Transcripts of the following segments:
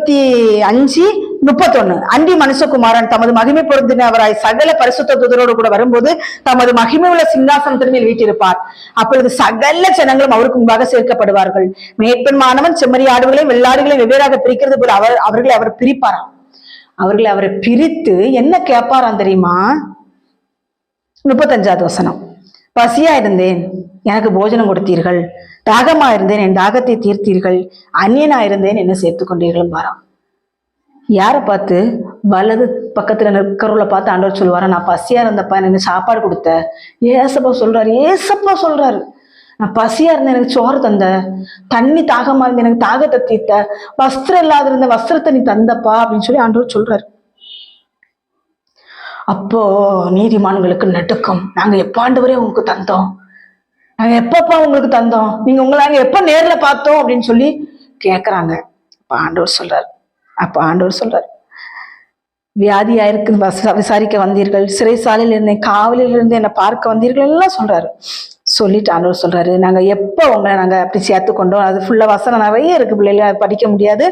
25:31 அன்றி மனுஷகுமாரன் தமது மகிமை பொருந்தினவராய் சகல பரிசுத்த தூதரோடு கூட வரும்போது தமது மகிமை உள்ள சிங்காசனத்தின் மேல் வீற்றிருப்பார். அப்பொழுது சகல ஜனங்களும் அவருக்கு முன்பாக சேர்க்கப்படுவார்கள். மேற்பெண்மானவன் செம்மறி ஆடுகளையும் வெள்ளாடுகளையும் வெவ்வேறாக பிரிக்கிறது போல அவர்களை அவர் பிரிப்பாராம். அவரை பிரித்து என்ன கேட்பாராம் தெரியுமா? 35வது வசனம், பசியா இருந்தேன், எனக்கு போஜனம் கொடுத்தீர்கள், தாகமா இருந்தேன், என் தாகத்தை தீர்த்தீர்கள், அந்நியனா இருந்தேன், என்ன சேர்த்து கொண்டீர்கள் பாராம். யாரை பார்த்து? வலது பக்கத்துல நிற்கிறவளை பார்த்து ஆண்டவர் சொல்லுவாரா, நான் பசியா இருந்தப்பா எனக்கு சாப்பாடு கொடுத்த. ஏசப்பா சொல்றாரு நான் பசியா இருந்தேன், எனக்கு சோறு தந்த, தண்ணி தாகமா இருந்தேன், எனக்கு தாகத்தை தீர்த்த, வஸ்திரம் இல்லாத இருந்த வஸ்திரத்தை நீ தந்தப்பா அப்படின்னு சொல்லி ஆண்டவர் சொல்றாரு. அப்போ நீதிமான்களுக்கு நடுக்கம். நாங்க எப்ப ஆண்டவரே உங்களுக்கு தந்தோம், நாங்க எப்பப்பா உங்களுக்கு தந்தோம், நீங்க உங்களை நாங்க எப்ப நேர்ல பார்த்தோம் அப்படின்னு சொல்லி கேக்குறாங்க. அப்ப ஆண்டவர் சொல்றாரு வியாதியா இருக்கு விசாரிக்க வந்தீர்கள், சிறைசாலையில இருந்தேன், காவலில் இருந்து என்னை பார்க்க வந்தீர்கள் எல்லாம் சொல்றாரு. சொல்லிட்டு ஆண்டவர் சொல்றாரு, நாங்க எப்ப உங்களை நாங்க அப்படி சேர்த்து கொண்டோம். அது ஃபுல்லா வசனம் நிறைய இருக்கு, பிள்ளைல படிக்க முடியாது.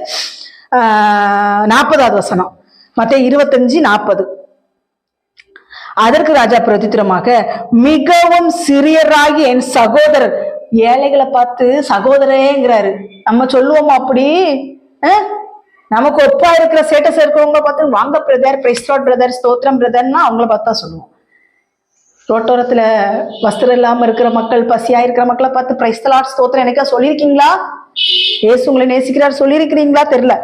40வது வசனம், மத்தேயு 25:40. அதற்கு ராஜா பிரதித்திரமாக, மிகவும் சிறியராகி என் சகோதரர், ஏழைகளை பார்த்து சகோதரேங்கிறாரு. நம்ம சொல்லுவோமா அப்படி? நமக்கு ஒப்பா இருக்கிற ஸ்டேட்டஸ் இருக்கிறவங்கள பார்த்து வாங்க பிரதர், பிரைஸ் லார்ட் பிரதர், ஸ்தோத்திரம் பிரதர்னா அவங்கள பார்த்தா சொல்லுவோம். ரோட்டோரத்துல வஸ்திரம் இல்லாம இருக்கிற மக்கள், பசியா இருக்கிற மக்களை பார்த்து பிரைஸ் லார்ட் ஸ்தோத்திரம் எனக்கா சொல்லியிருக்கீங்களா? ஏசு உங்களை நேசிக்கிறார் சொல்லியிருக்கிறீங்களா? தெரியல.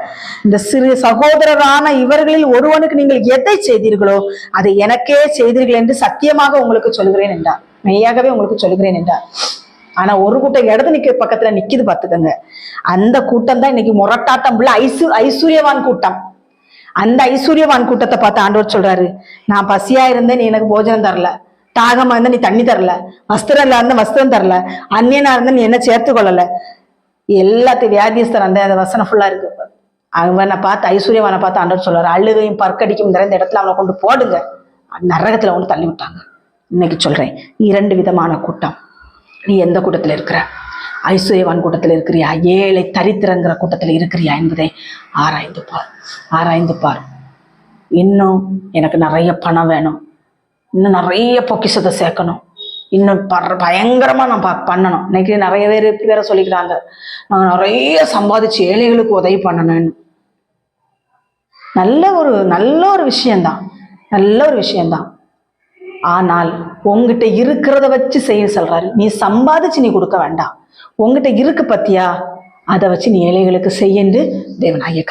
இந்த சிறு சகோதரரான இவர்களில் ஒருவனுக்கு நீங்கள் எதை செய்தீர்களோ அதை எனக்கே செய்தீர்கள் என்று சத்தியமாக உங்களுக்கு சொல்கிறேன் என்றார். மெய்யாகவே உங்களுக்கு சொல்கிறேன் என்றார். ஆனா ஒரு கூட்டம் இடது பக்கத்துல நிக்குது பார்த்துக்கங்க. அந்த கூட்டம் தான் இன்னைக்கு முரட்டாட்டம் உள்ள ஐஸ்வர்யவான் கூட்டம். அந்த ஐஸ்வர்யவான் கூட்டத்தை பார்த்து ஆண்டவர் சொல்றாரு, நான் பசியா இருந்தேன், நீ எனக்கு போஜனம் தரல, தாகமா இருந்தா நீ தண்ணி தரல, வஸ்திரம் இல்ல இருந்தா வஸ்திரம் தரல, அந்நியனா இருந்தா நீ என்ன சேர்த்து கொள்ளல, எல்லாத்தையும் வியாதியஸ்தர். அந்த வசனம் ஃபுல்லா இருக்கு. அவனை பார்த்து ஐஸ்வர்யவானை பார்த்து ஆண்டவர் சொல்றாரு, அழுகையும் பற்கடிக்கும் நிறைந்த இடத்துல அவனை கொண்டு போடுங்க, நரகத்துல கொண்டு தள்ளி விட்டாங்க. இன்னைக்கு சொல்றேன், 2 விதமான கூட்டம். நீ எந்த கூட்டத்துல இருக்கிற? ஐஸ்வர்யவான் கூட்டத்துல இருக்கிறியா, ஏழை தரித்திரங்கிற கூட்டத்துல இருக்கிறியா என்பதை ஆராய்ந்து பார். இன்னும் எனக்கு நிறைய பணம் வேணும், இன்னும் நிறைய பொக்கிஷத்தை சேர்க்கணும், இன்னும் பயங்கரமா நான் பண்ணணும். இன்னைக்கு நிறைய பேர் இப்படி வேற சொல்லிக்கிறாங்க, நாங்க நிறைய சம்பாதிச்சு ஏழைகளுக்கு உதவி பண்ணணும்னு. நல்ல ஒரு விஷயம்தான். ஆனால் உங்ககிட்ட இருக்கிறத வச்சு செய்ய சொல்றாரு. நீ சம்பாதிச்சு நீ கொடுக்க வேண்டாம், உங்ககிட்ட இருக்கு பத்தியா, அதை வச்சு நீ ஏழைகளுக்கு செய்யு தேவனாகிய